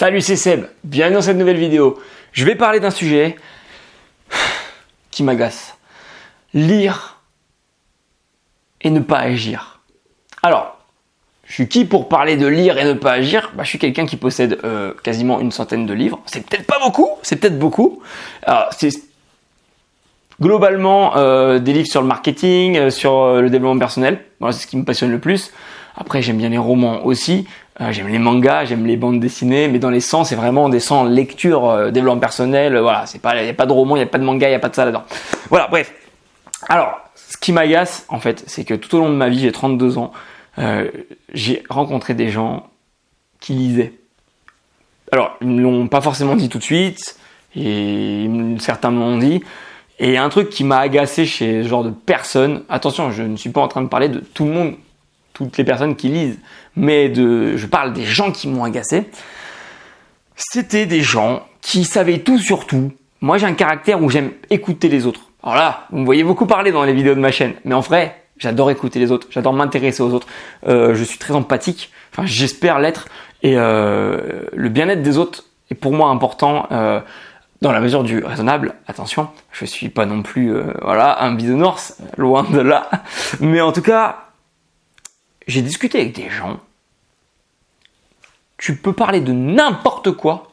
Salut, c'est Seb, bienvenue dans cette nouvelle vidéo. Je vais parler d'un sujet qui m'agace. Lire et ne pas agir. Alors, je suis qui pour parler de lire et ne pas agir ? Je suis quelqu'un qui possède quasiment une centaine de livres. C'est peut-être pas beaucoup, c'est peut-être beaucoup. Alors, c'est globalement des livres sur le marketing, sur le développement personnel. Voilà, c'est ce qui me passionne le plus. Après, j'aime bien les romans aussi. J'aime les mangas, j'aime les bandes dessinées, mais dans les 100, c'est vraiment des 100 lectures, développement personnel. Voilà, c'est pas, il y a pas de roman, il y a pas de manga, il y a pas de ça là-dedans. Voilà, bref. Alors, ce qui m'agace, en fait, c'est que tout au long de ma vie, j'ai 32 ans, j'ai rencontré des gens qui lisaient. Alors, ils me l'ont pas forcément dit tout de suite, et certains me l'ont dit. Et il y a un truc qui m'a agacé chez ce genre de personnes. Attention, je ne suis pas en train de parler de tout le monde, toutes les personnes qui lisent, mais je parle des gens qui m'ont agacé. C'était des gens qui savaient tout sur tout. Moi, j'ai un caractère où j'aime écouter les autres. Alors là, vous me voyez beaucoup parler dans les vidéos de ma chaîne, mais en vrai, j'adore écouter les autres, j'adore m'intéresser aux autres. Je suis très empathique, enfin j'espère l'être, et le bien-être des autres est pour moi important dans la mesure du raisonnable. Attention, je suis pas non plus un bisounours, loin de là, mais en tout cas, j'ai discuté avec des gens. Tu peux parler de n'importe quoi,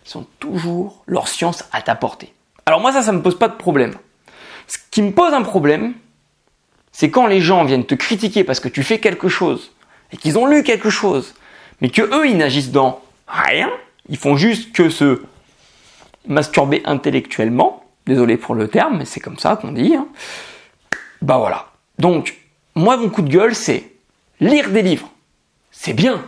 ils ont toujours leur science à t'apporter. Alors moi ça me pose pas de problème. Ce qui me pose un problème, c'est quand les gens viennent te critiquer parce que tu fais quelque chose et qu'ils ont lu quelque chose, mais que eux ils n'agissent dans rien, ils font juste que se masturber intellectuellement. Désolé pour le terme, mais c'est comme ça qu'on dit. Voilà. Donc moi mon coup de gueule c'est lire des livres, c'est bien.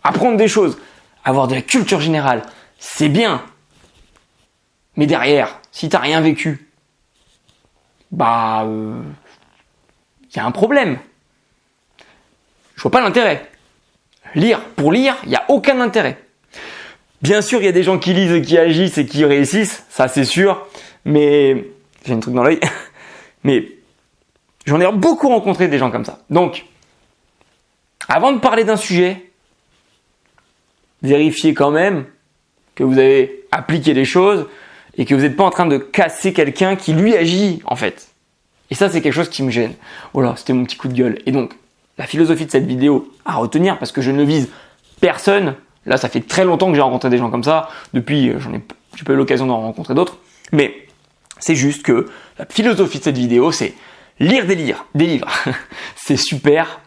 Apprendre des choses, avoir de la culture générale, c'est bien. Mais derrière, si t'as rien vécu, y a un problème. Je vois pas l'intérêt. Lire pour lire, il y a aucun intérêt. Bien sûr, il y a des gens qui lisent et qui agissent et qui réussissent, ça c'est sûr. Mais j'ai un truc dans l'œil. Mais j'en ai beaucoup rencontré des gens comme ça. Donc, avant de parler d'un sujet, vérifiez quand même que vous avez appliqué les choses et que vous n'êtes pas en train de casser quelqu'un qui lui agit en fait. Et ça c'est quelque chose qui me gêne. Voilà, c'était mon petit coup de gueule. Et donc, la philosophie de cette vidéo à retenir, parce que je ne vise personne, là ça fait très longtemps que j'ai rencontré des gens comme ça, depuis j'ai pas eu l'occasion d'en rencontrer d'autres, mais c'est juste que la philosophie de cette vidéo c'est lire des livres. C'est super.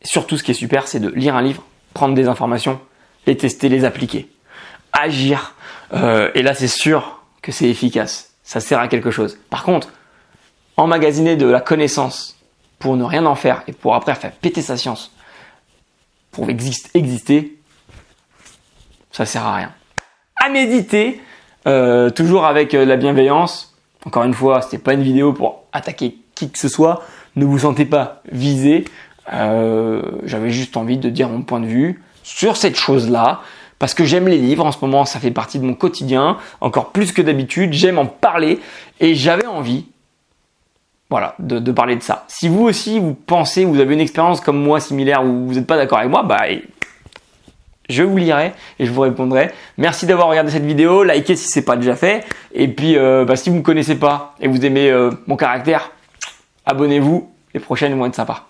Surtout ce qui est super c'est de lire un livre, prendre des informations, les tester, les appliquer, agir. Et là, c'est sûr que c'est efficace. Ça sert à quelque chose. Par contre, emmagasiner de la connaissance pour ne rien en faire et pour après faire péter sa science, pour exister, ça sert à rien. À méditer, toujours avec la bienveillance. Encore une fois, c'était pas une vidéo pour attaquer qui que ce soit. Ne vous sentez pas visé. J'avais juste envie de dire mon point de vue sur cette chose-là, parce que j'aime les livres en ce moment, ça fait partie de mon quotidien, encore plus que d'habitude, j'aime en parler, et j'avais envie, de parler de ça. Si vous aussi, vous pensez, vous avez une expérience comme moi similaire, ou vous n'êtes pas d'accord avec moi, je vous lirai et je vous répondrai. Merci d'avoir regardé cette vidéo, likez si c'est pas déjà fait, et puis si vous me connaissez pas et vous aimez mon caractère, abonnez-vous, les prochaines vont être sympas.